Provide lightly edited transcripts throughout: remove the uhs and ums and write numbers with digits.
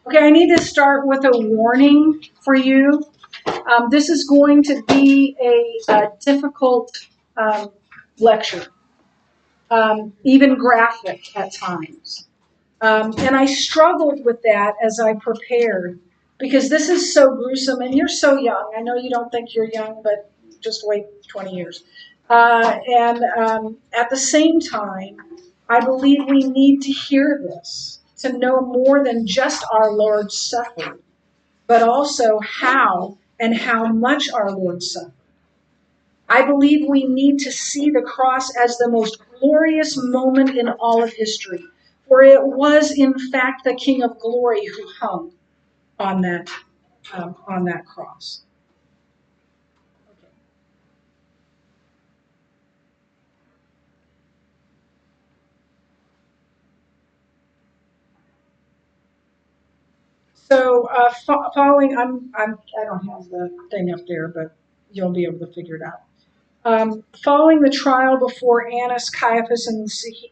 Okay, I need to start with a warning for you. This is going to be a difficult um, lecture, even graphic at times. And I struggled with that as I prepared because this is so gruesome and you're so young. I know you don't think you're young, but just wait 20 years. And at the same time, I believe we need to hear this to know more than just our Lord suffered, but also how and how much our Lord suffered. I believe we need to see the cross as the most glorious moment in all of history, for it was in fact the King of Glory who hung on that cross. Okay. So following, I don't have the thing up there, but you'll be able to figure it out. Following the trial before Annas, Caiaphas, and the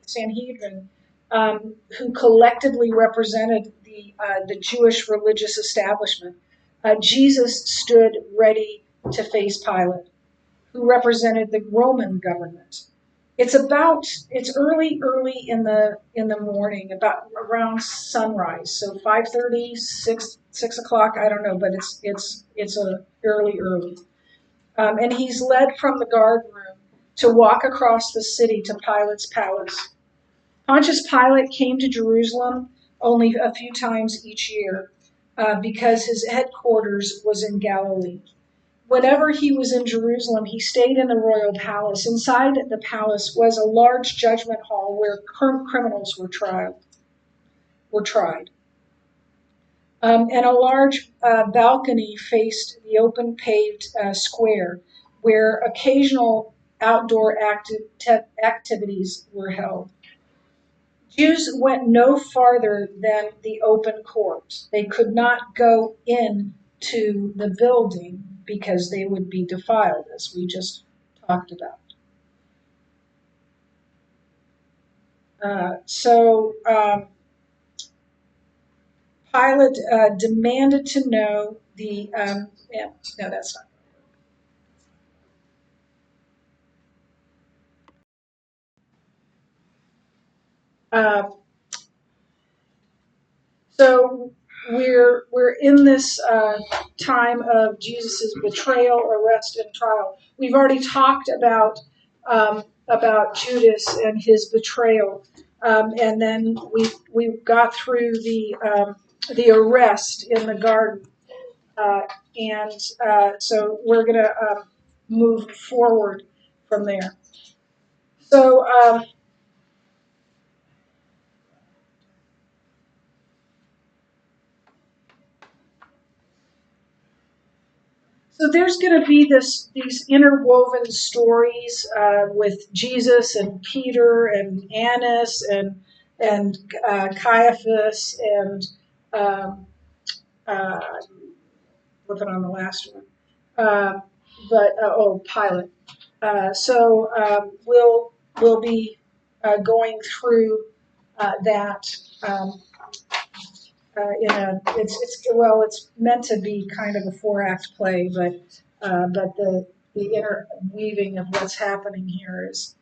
Sanhedrin, who collectively represented the Jewish religious establishment, Jesus stood ready to face Pilate, who represented the Roman government. It's early in the morning, about around sunrise, so 5:30, 6 o'clock, I don't know, but it's a early. And he's led from the guard room to walk across the city to Pilate's palace. Pontius Pilate came to Jerusalem only a few times each year because his headquarters was in Galilee. Whenever he was in Jerusalem, he stayed in the royal palace. Inside the palace was a large judgment hall where criminals were tried. And a large balcony faced the open paved square where occasional outdoor activities were held. Jews went no farther than the open court. They could not go into the building because they would be defiled, as we just talked about. So Pilate demanded to know no, that's not. Uh, so we're in this time of Jesus' betrayal, arrest, and trial. We've already talked about Judas and his betrayal, and then we got through the arrest in the garden, uh, and so we're going to move forward from there. So. So there's going to be these interwoven stories with Jesus and Peter and Annas and Caiaphas and um, uh, looking on the last one, uh, Pilate. So we'll be going through that. Um, it's meant to be kind of a 4-act play, but the interweaving of what's happening here is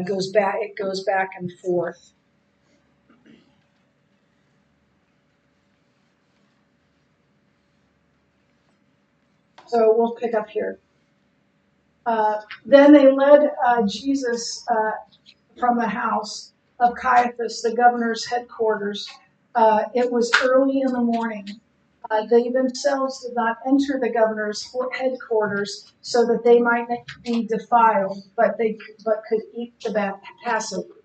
goes back. It goes back and forth. So we'll pick up here. Then they led Jesus from the house of Caiaphas, the governor's headquarters. It was early in the morning. They themselves did not enter the governor's headquarters so that they might not be defiled, but could eat the Passover.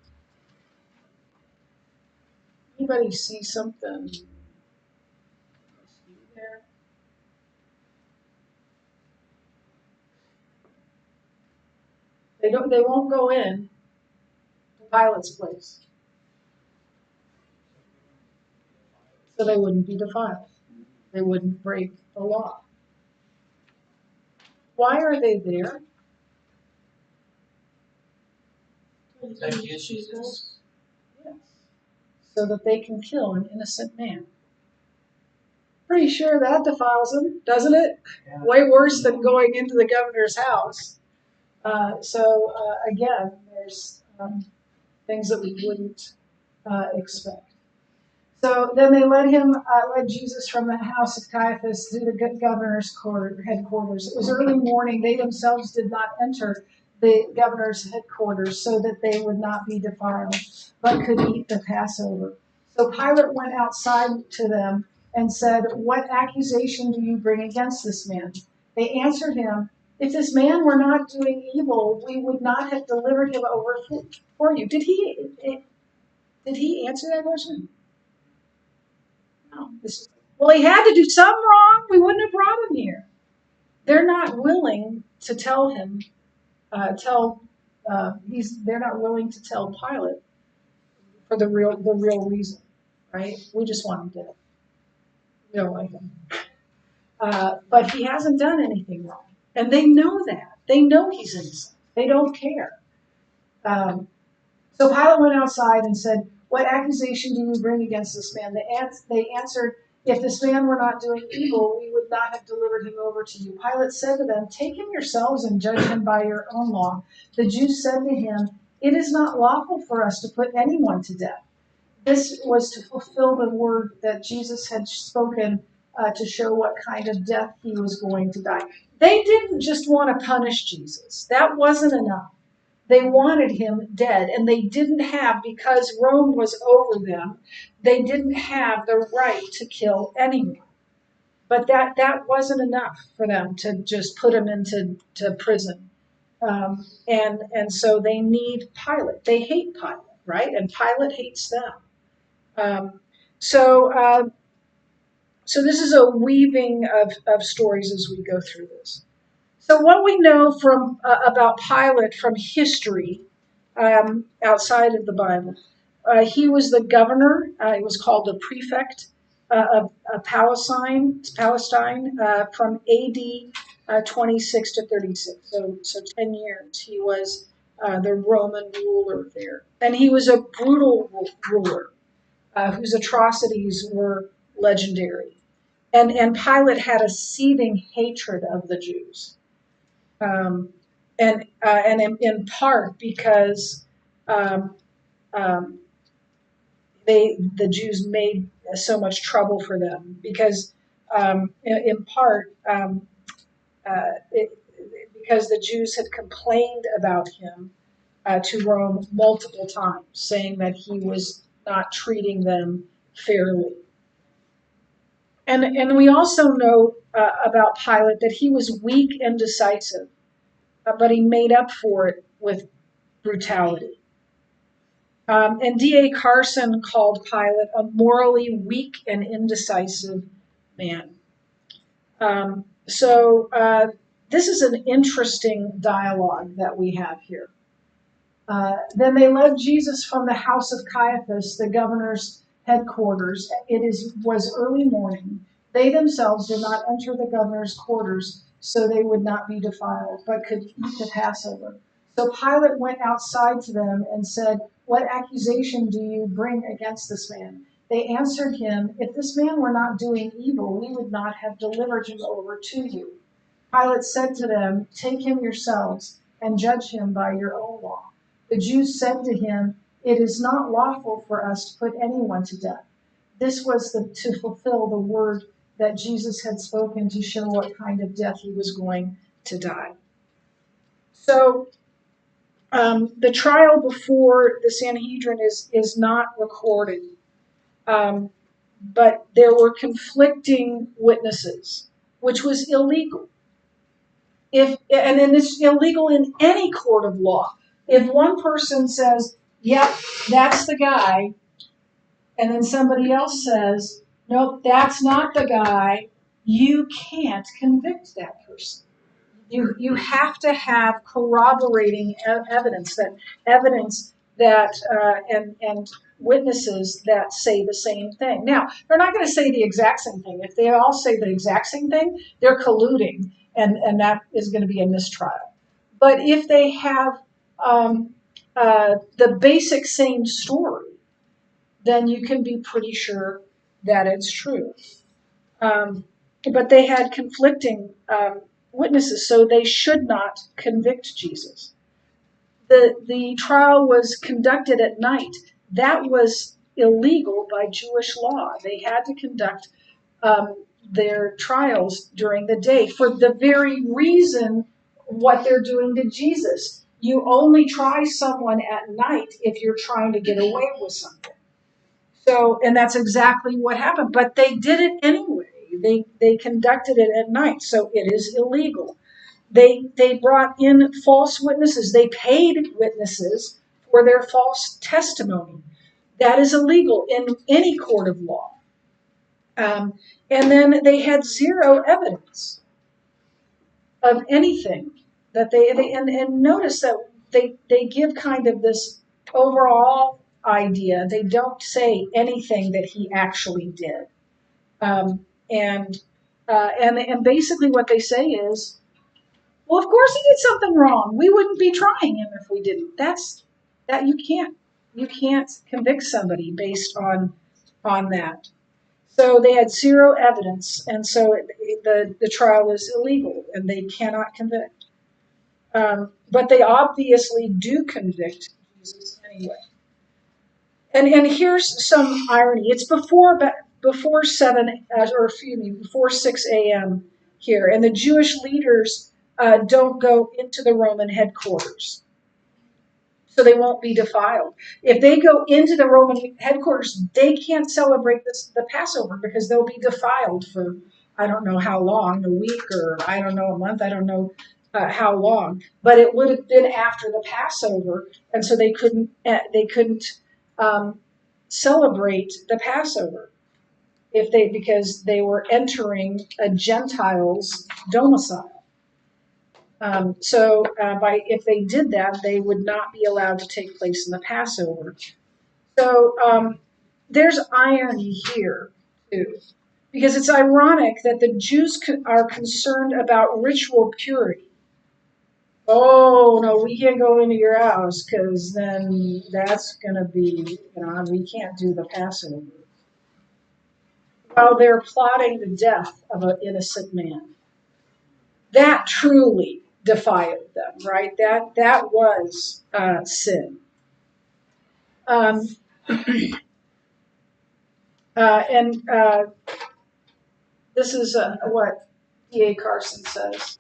Anybody see something there? They won't go in Pilate's place, so they wouldn't be defiled. They wouldn't break the law. Why are they there? Accuse Jesus. Yes. So that they can kill an innocent man. Pretty sure that defiles him, doesn't it? Yeah. Way worse than going into the governor's house. Again, there's things that we wouldn't expect. So then they led Jesus from the house of Caiaphas to the governor's headquarters. It was early morning. They themselves did not enter the governor's headquarters so that they would not be defiled, but could eat the Passover. So Pilate went outside to them and said, "What accusation do you bring against this man?" They answered him, "If this man were not doing evil, we would not have delivered him over for you." Did he answer that question? No. Well, he had to do something wrong. We wouldn't have brought him here. They're not willing to tell him. They're not willing to tell Pilate for the real reason, right? We just want him dead. We don't like him. But he hasn't done anything wrong, and they know that. They know he's innocent. They don't care. So Pilate went outside and said, "What accusation do you bring against this man?" They answered, "If this man were not doing evil, we would not have delivered him over to you." Pilate said to them, "Take him yourselves and judge him by your own law." The Jews said to him, "It is not lawful for us to put anyone to death." This was to fulfill the word that Jesus had spoken to show what kind of death he was going to die. They didn't just want to punish Jesus. That wasn't enough. They wanted him dead, and they didn't have, because Rome was over them, they didn't have the right to kill anyone. But that wasn't enough for them to just put him into prison. And so they need Pilate. They hate Pilate, right? And Pilate hates them. So this is a weaving of stories as we go through this. So what we know from about Pilate from history, outside of the Bible, he was the governor. He was called the prefect of Palestine from A.D. 26 to 36. So 10 years he was the Roman ruler there, and he was a brutal ruler whose atrocities were legendary. And Pilate had a seething hatred of the Jews. And in part because um, um, the Jews made so much trouble for them, because in part because the Jews had complained about him to Rome multiple times, saying that he was not treating them fairly. And we also know about Pilate that he was weak and decisive, but he made up for it with brutality. And D.A. Carson called Pilate a morally weak and indecisive man. This is an interesting dialogue that we have here. Then they led Jesus from the house of Caiaphas, the governor's headquarters. Was early morning. They themselves did not enter the governor's quarters, so they would not be defiled, but could eat the Passover. So Pilate went outside to them and said, "What accusation do you bring against this man?" They answered him, "If this man were not doing evil, we would not have delivered him over to you." Pilate said to them, "Take him yourselves and judge him by your own law." The Jews said to him, "It is not lawful for us to put anyone to death." This was to fulfill the word that Jesus had spoken to show what kind of death he was going to die. So the trial before the Sanhedrin is not recorded, but there were conflicting witnesses, which was illegal. And it's illegal in any court of law. If one person says, "Yep, that's the guy," and then somebody else says, "Nope, that's not the guy," you can't convict that person. You have to have corroborating evidence and witnesses that say the same thing. Now, they're not going to say the exact same thing. If they all say the exact same thing, they're colluding, and that is going to be a mistrial. But if they have the basic same story, then you can be pretty sure that it's true. But they had conflicting witnesses, so they should not convict Jesus. The trial was conducted at night. That was illegal by Jewish law. They had to conduct their trials during the day for the very reason what they're doing to Jesus. You only try someone at night if you're trying to get away with something. So, and that's exactly what happened. But they did it anyway. They conducted it at night, so it is illegal. They brought in false witnesses. They paid witnesses for their false testimony. That is illegal in any court of law. And then they had zero evidence of anything that and notice that they give kind of this overall idea. They don't say anything that he actually did. Um, and and basically what they say is, well, of course he did something wrong. We wouldn't be trying him if we didn't. That you can't convict somebody based on that. So they had zero evidence, and so the trial is illegal, and they cannot convict. But they obviously do convict Jesus anyway. And here's some irony. It's before 6 a.m. here, and the Jewish leaders don't go into the Roman headquarters, so they won't be defiled. If they go into the Roman headquarters, they can't celebrate the Passover because they'll be defiled for I don't know how long, a week or I don't know a month, I don't know how long. But it would have been after the Passover, and so they couldn't celebrate the Passover because they were entering a Gentile's domicile. If they did that, they would not be allowed to take place in the Passover. So there's irony here too, because it's ironic that the Jews are concerned about ritual purity. Oh no, we can't go into your house because then that's going to be, we can't do the Passover. While they're plotting the death of an innocent man. That truly defiled them, right? That was sin. This is what D.A. Carson says.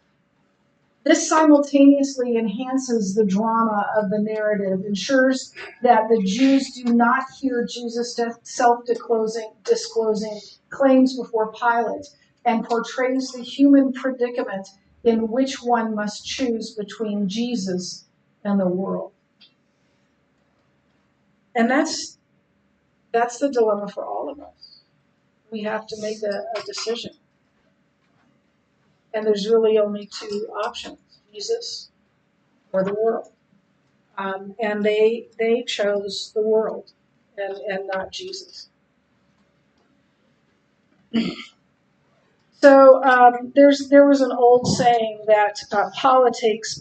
This simultaneously enhances the drama of the narrative, ensures that the Jews do not hear Jesus' self-disclosing claims before Pilate, and portrays the human predicament in which one must choose between Jesus and the world. And that's the dilemma for all of us. We have to make a decision. And there's really only two options, Jesus or the world. And they chose the world and not Jesus. So there was an old saying that politics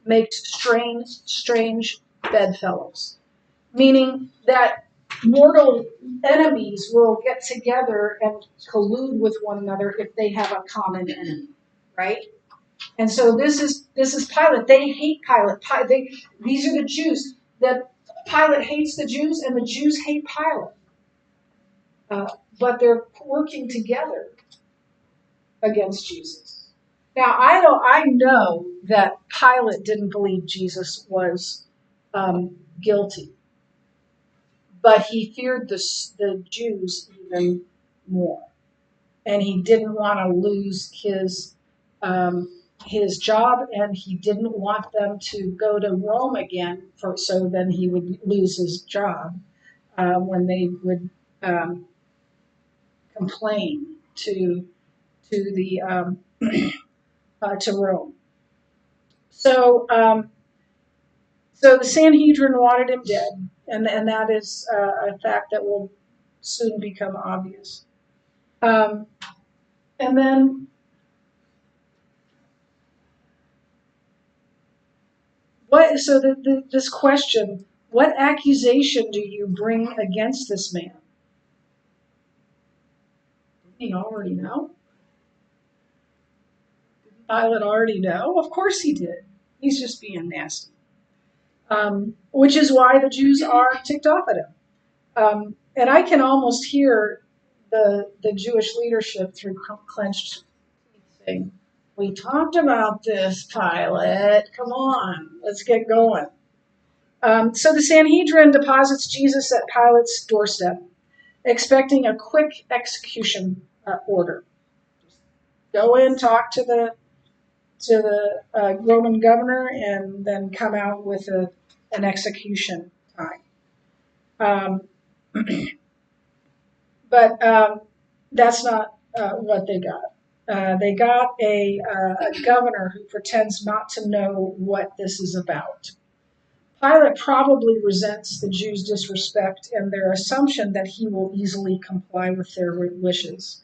makes strange bedfellows, meaning that mortal enemies will get together and collude with one another if they have a common enemy, right? And so this is Pilate. They hate Pilate. These are the Jews. That Pilate hates the Jews, and the Jews hate Pilate. But they're working together against Jesus. Now I know that Pilate didn't believe Jesus was guilty, but he feared the Jews even more, and he didn't want to lose his job, and he didn't want them to go to Rome again, so then he would lose his job when they would complain to the to Rome. So so the Sanhedrin wanted him dead, and that is a fact that will soon become obvious. And then what? So this question: what accusation do you bring against this man? He already know? Pilate already know? Of course he did. He's just being nasty. Which is why the Jews are ticked off at him. And I can almost hear the Jewish leadership through clenched teeth saying, "We talked about this, Pilate. Come on, let's get going." So the Sanhedrin deposits Jesus at Pilate's doorstep, expecting a quick execution order. Go in, talk to the Roman governor, and then come out with an execution time. But that's not what they got. They got a governor who pretends not to know what this is about. Pilate probably resents the Jews' disrespect and their assumption that he will easily comply with their wishes.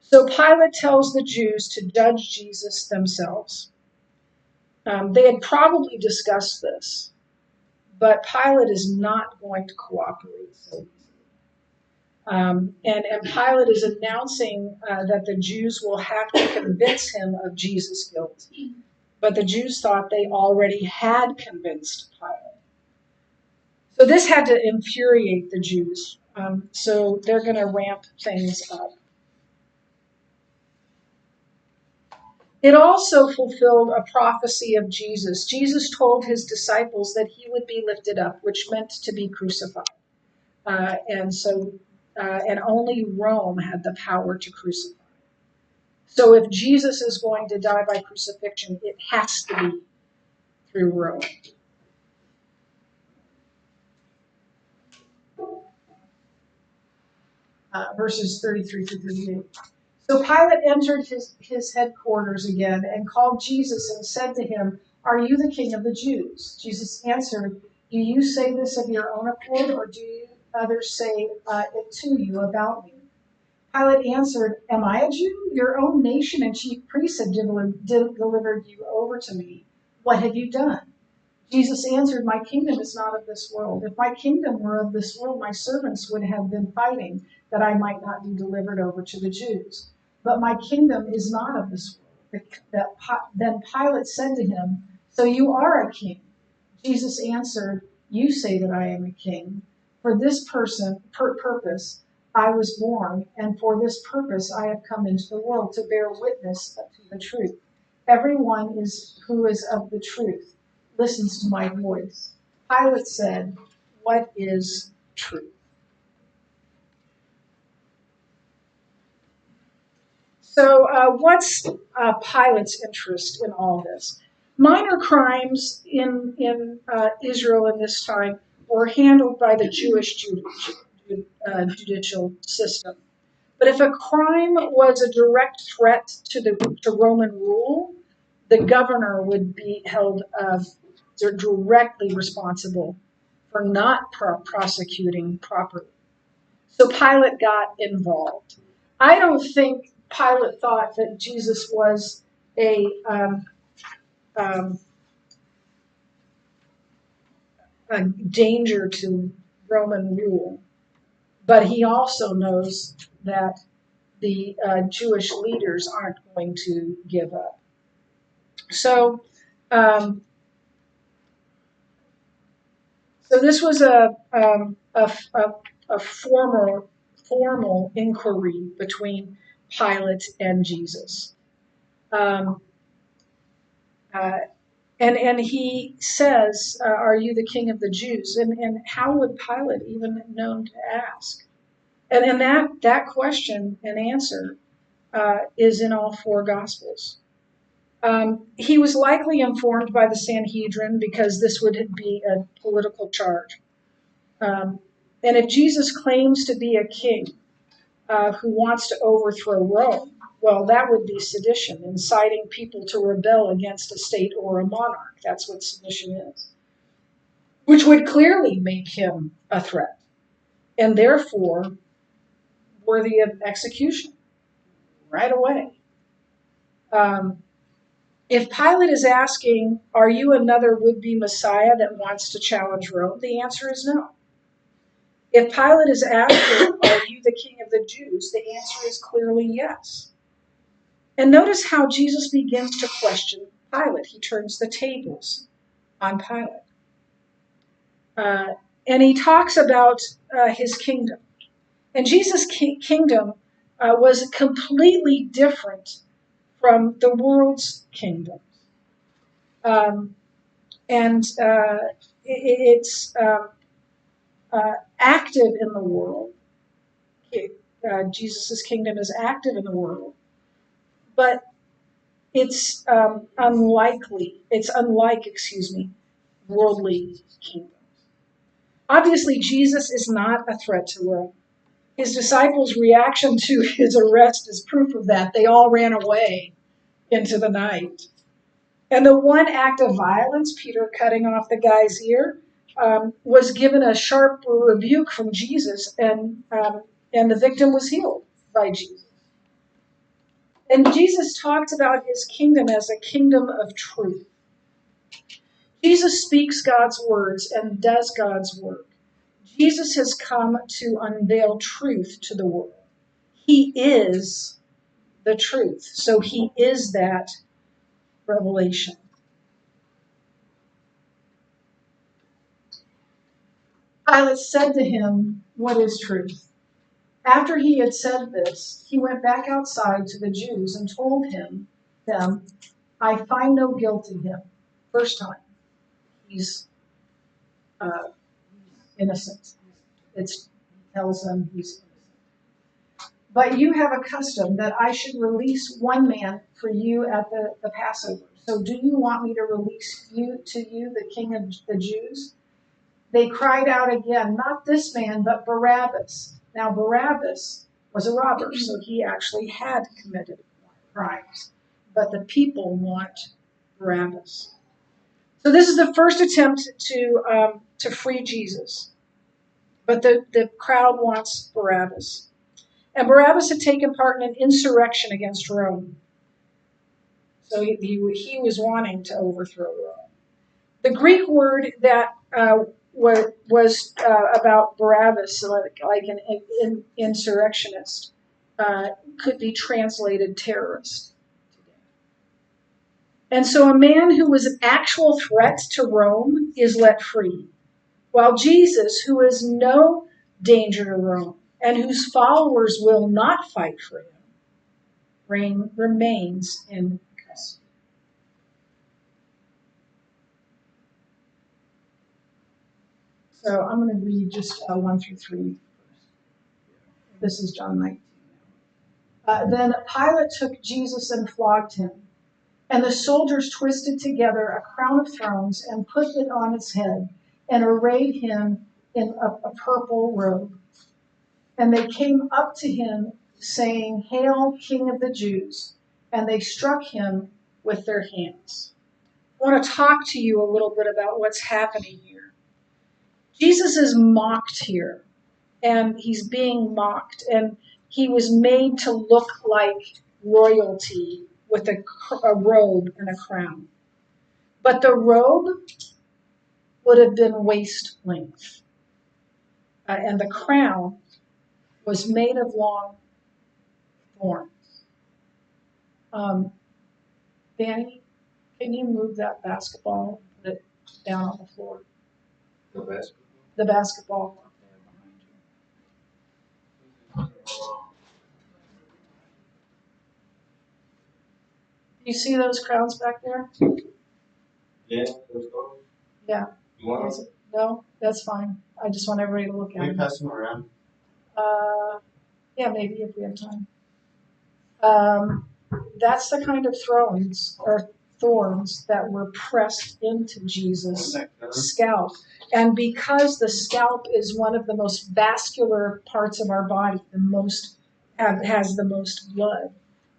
So Pilate tells the Jews to judge Jesus themselves. They had probably discussed this, but Pilate is not going to cooperate so easily. And Pilate is announcing that the Jews will have to convince him of Jesus' guilt. But the Jews thought they already had convinced Pilate. So this had to infuriate the Jews. So they're going to ramp things up. It also fulfilled a prophecy of Jesus. Jesus told his disciples that he would be lifted up, which meant to be crucified. And only Rome had the power to crucify. So if Jesus is going to die by crucifixion, it has to be through Rome. Verses 33 through 38. So Pilate entered his headquarters again and called Jesus and said to him, "Are you the king of the Jews?" Jesus answered, "Do you say this of your own accord, or do others say it to you about me?" Pilate answered, "Am I a Jew? Your own nation and chief priests have delivered you over to me. What have you done?" Jesus answered, "My kingdom is not of this world. If my kingdom were of this world, my servants would have been fighting that I might not be delivered over to the Jews. But my kingdom is not of this world." Then Pilate said to him, "So you are a king?" Jesus answered, "You say that I am a king. For this purpose I was born, and for this purpose I have come into the world, to bear witness to the truth. Everyone who is of the truth listens to my voice." Pilate said, "What is truth?" So, what's Pilate's interest in all this? Minor crimes in Israel in this time were handled by the Jewish judicial system. But if a crime was a direct threat to Roman rule, the governor would be held directly responsible for not prosecuting properly. So Pilate got involved. I don't think Pilate thought that Jesus was a um, a danger to Roman rule, but he also knows that the Jewish leaders aren't going to give up. So, um, so this was a formal inquiry between Pilate and Jesus. Um, uh, and he says, "Are you the king of the Jews?" And how would Pilate even known to ask? And that question and answer is in all four Gospels. He was likely informed by the Sanhedrin because this would be a political charge. And if Jesus claims to be a king who wants to overthrow Rome, well, that would be sedition, inciting people to rebel against a state or a monarch. That's what sedition is, which would clearly make him a threat and therefore worthy of execution right away. If Pilate is asking, "Are you another would-be Messiah that wants to challenge Rome?" the answer is no. If Pilate is asking, are you the king of the Jews? The answer is clearly yes. And notice how Jesus begins to question Pilate. He turns the tables on Pilate. And he talks about his kingdom. And Jesus' kingdom was completely different from the world's kingdom. And it's active in the world. Jesus' kingdom is active in the world, but it's unlike, worldly kingdoms. Obviously, Jesus is not a threat to Rome. His disciples' reaction to his arrest is proof of that. They all ran away into the night. And the one act of violence, Peter cutting off the guy's ear, was given a sharp rebuke from Jesus, and the victim was healed by Jesus. And Jesus talked about his kingdom as a kingdom of truth. Jesus speaks God's words and does God's work. Jesus has come to unveil truth to the world. He is the truth. So he is that revelation. Pilate said to him, "What is truth?" After he had said this, he went back outside to the Jews and told them, "I find no guilt in him." First time, he's innocent. It tells them he's innocent. "But you have a custom that I should release one man for you at the Passover. So do you want me to release to you the king of the Jews?" They cried out again, "Not this man, but Barabbas." Now Barabbas was a robber, so he actually had committed crimes. But the people want Barabbas. So this is the first attempt to free Jesus. But the crowd wants Barabbas. And Barabbas had taken part in an insurrection against Rome. So he was wanting to overthrow Rome. The Greek word that was about Barabbas, like an insurrectionist, could be translated terrorist. And so a man who was an actual threat to Rome is let free, while Jesus, who is no danger to Rome and whose followers will not fight for him, remains in custody. So I'm going to read just 1 through 3. This is John 19. Then Pilate took Jesus and flogged him. And the soldiers twisted together a crown of thorns and put it on his head and arrayed him in a purple robe. And they came up to him saying, "Hail, King of the Jews!" And they struck him with their hands. I want to talk to you a little bit about what's happening here. Jesus is mocked here, and he's being mocked, and he was made to look like royalty with a robe and a crown. But the robe would have been waist length, and the crown was made of long thorns. Danny, can you move that basketball and put it down on the floor? The basketball? The basketball up there behind you. Do you see those crowns back there? Yeah, let's go. Yeah. You want us? No, that's fine. I just want everybody to look at Can we them. pass them around? Yeah, maybe if we have time. That's the kind of thorns that were pressed into Jesus' scalp. And because the scalp is one of the most vascular parts of our body, has the most blood,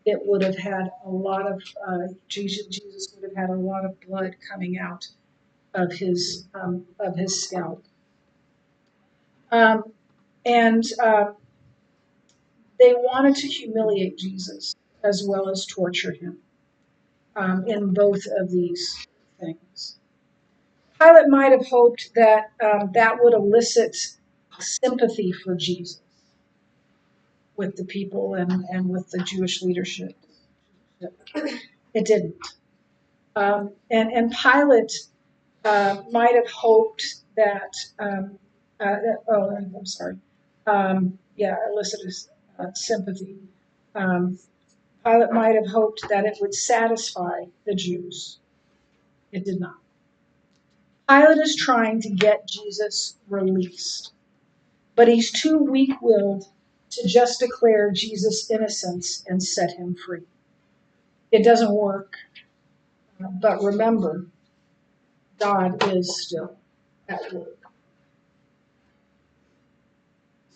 it would have had a lot of, Jesus would have had a lot of blood coming out of his scalp. They wanted to humiliate Jesus as well as torture him in both of these things. Pilate might have hoped that that would elicit sympathy for Jesus with the people and with the Jewish leadership. It didn't. And Pilate might have hoped that, I'm sorry. Elicited sympathy. Pilate might have hoped that it would satisfy the Jews. It did not. Pilate is trying to get Jesus released, but he's too weak-willed to just declare Jesus' innocence and set him free. It doesn't work. But remember, God is still at work.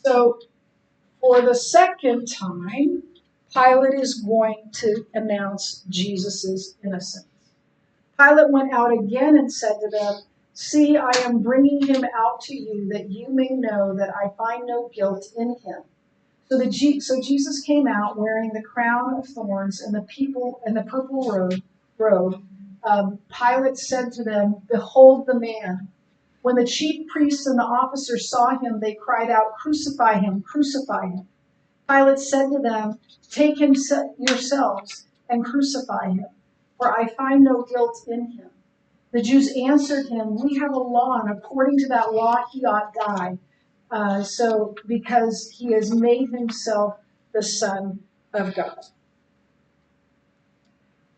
So, for the second time, Pilate is going to announce Jesus' innocence. Pilate went out again and said to them, "See, I am bringing him out to you that you may know that I find no guilt in him." So Jesus came out wearing the crown of thorns and the purple robe. Pilate said to them, "Behold the man." When the chief priests and the officers saw him, they cried out, "Crucify him, crucify him." Pilate said to them, "Take him yourselves and crucify him, for I find no guilt in him." The Jews answered him, "We have a law, and according to that law he ought die. Because he has made himself the Son of God."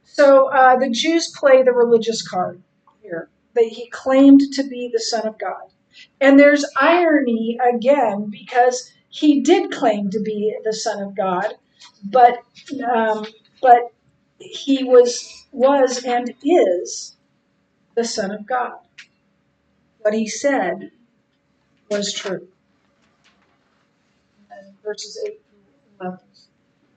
So the Jews play the religious card here, that he claimed to be the Son of God. And there's irony again, because he did claim to be the Son of God, but he was and is the Son of God. What he said was true. And verses 8 through 11.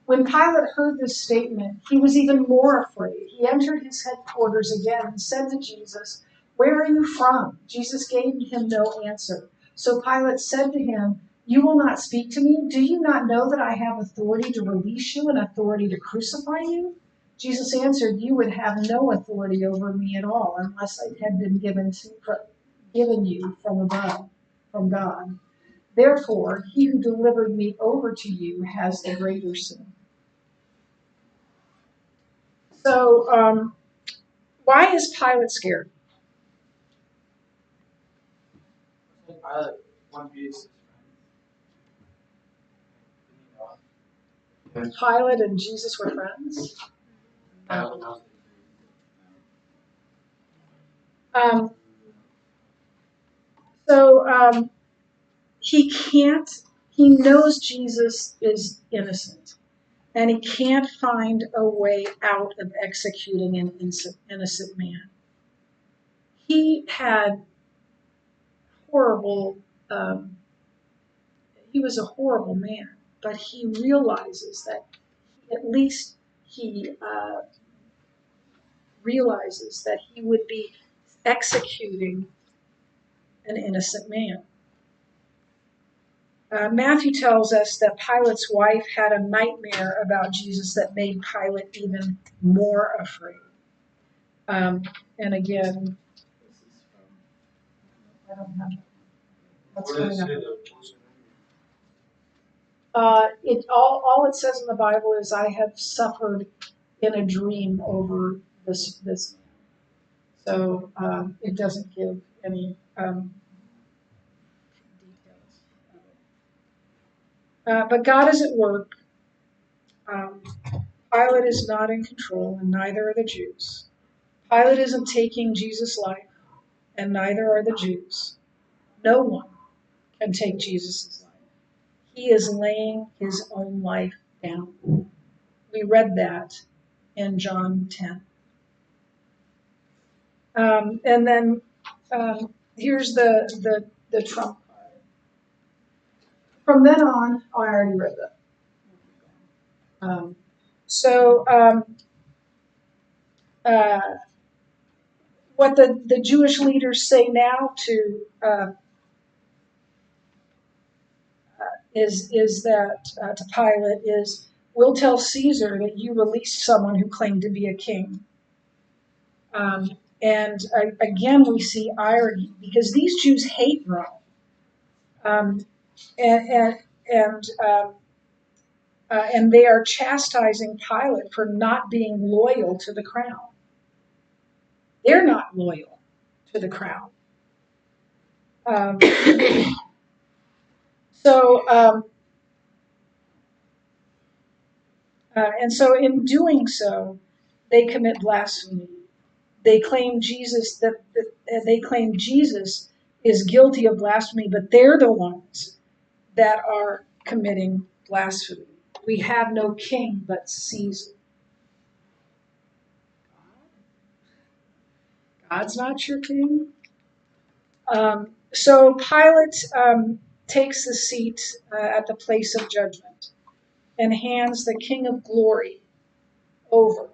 When Pilate heard this statement, he was even more afraid. He entered his headquarters again and said to Jesus, "Where are you from?" Jesus gave him no answer. So Pilate said to him, "You will not speak to me? Do you not know that I have authority to release you and authority to crucify you?" Jesus answered, "You would have no authority over me at all unless it had been given you from above, from God. Therefore, he who delivered me over to you has the greater sin." So, why is Pilate scared? Pilate wanted Jesus. Pilate and Jesus were friends. Um, so he knows Jesus is innocent, and he can't find a way out of executing an innocent man. He had horrible, he was a horrible man, but he realizes that at least he realizes that he would be executing an innocent man. Matthew tells us that Pilate's wife had a nightmare about Jesus that made Pilate even more afraid. And again, this is from, I don't have what's going on. All it says in the Bible is, "I have suffered in a dream over this man." So it doesn't give any details. But God is at work. Pilate is not in control, and neither are the Jews. Pilate isn't taking Jesus' life, and neither are the Jews. No one can take Jesus' life. He is laying his own life down. We read that in John 10. And then here's the trump card. From then on, I already read that. What the Jewish leaders say now is that to Pilate is, "We'll tell Caesar that you released someone who claimed to be a king." And again, we see irony, because these Jews hate Rome. and they are chastising Pilate for not being loyal to the crown. They're not loyal to the crown. Um, and so in doing so, they commit blasphemy. They claim Jesus is guilty of blasphemy, but they're the ones that are committing blasphemy. We have no king but Caesar. God's not your king. So Pilate takes the seat at the place of judgment and hands the King of Glory over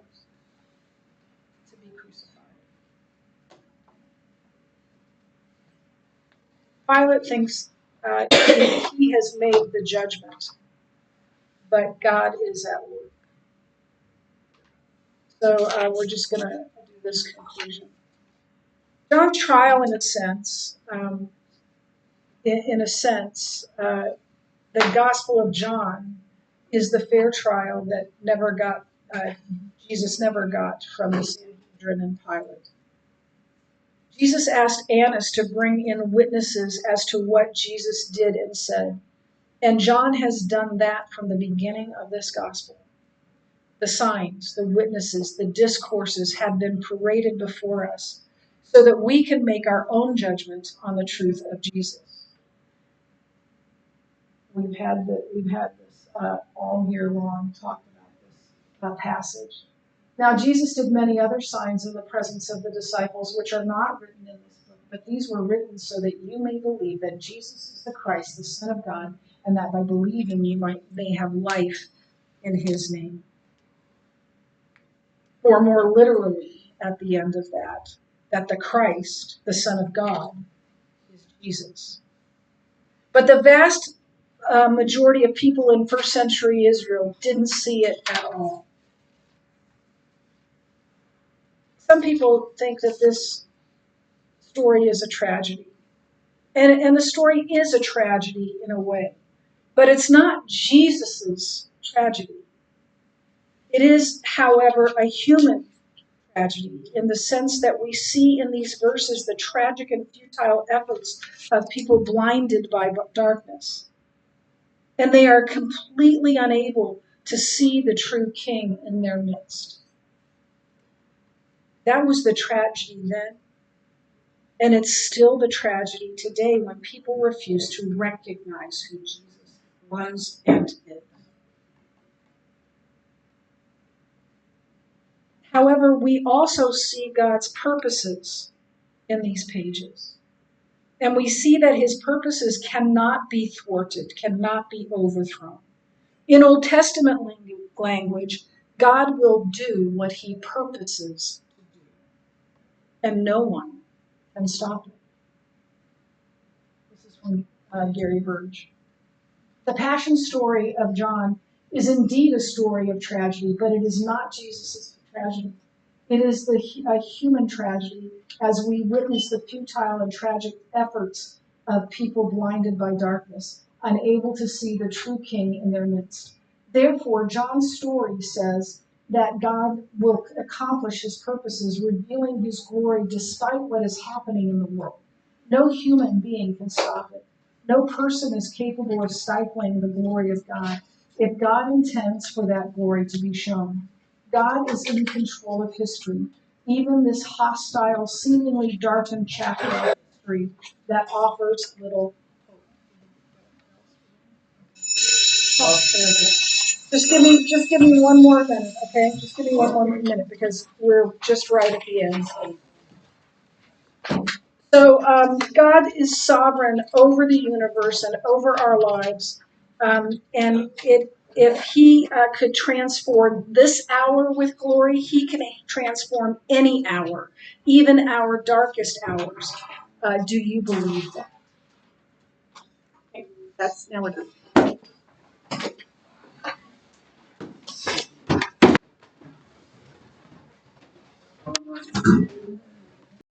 to be crucified. Pilate thinks he has made the judgment, but God is at work. So we're just going to do this conclusion. John's trial, in a sense, the Gospel of John is the fair trial that Jesus never got from the Sanhedrin and Pilate. Jesus asked Annas to bring in witnesses as to what Jesus did and said, and John has done that from the beginning of this gospel. The signs, the witnesses, the discourses have been paraded before us so that we can make our own judgment on the truth of Jesus. We've had this all year long, talked about this passage. Now, Jesus did many other signs in the presence of the disciples, which are not written in this book, but these were written so that you may believe that Jesus is the Christ, the Son of God, and that by believing you may have life in his name. Or more literally, at the end of that the Christ, the Son of God, is Jesus. But the vast majority of people in first century Israel didn't see it at all. Some people think that this story is a tragedy. And the story is a tragedy in a way. But it's not Jesus' tragedy. It is, however, a human tragedy in the sense that we see in these verses the tragic and futile efforts of people blinded by darkness. And they are completely unable to see the true king in their midst. That was the tragedy then. And it's still the tragedy today when people refuse to recognize who Jesus was and is. However, we also see God's purposes in these pages. And we see that his purposes cannot be thwarted, cannot be overthrown. In Old Testament language, God will do what he purposes to do, and no one can stop it. This is from Gary Burge. The passion story of John is indeed a story of tragedy, but it is not Jesus' tragedy. It is a human tragedy as we witness the futile and tragic efforts of people blinded by darkness, unable to see the true king in their midst. Therefore, John's story says that God will accomplish his purposes, revealing his glory despite what is happening in the world. No human being can stop it. No person is capable of stifling the glory of God if God intends for that glory to be shown. God is in control of history, even this hostile, seemingly darkened chapter of history that offers little hope. Oh, there it is. Just give me one more minute, okay? Just give me one more minute because we're just right at the end. So God is sovereign over the universe and over our lives. And if he could transform this hour with glory, he can transform any hour, even our darkest hours. Do you believe that? Okay, now we're done.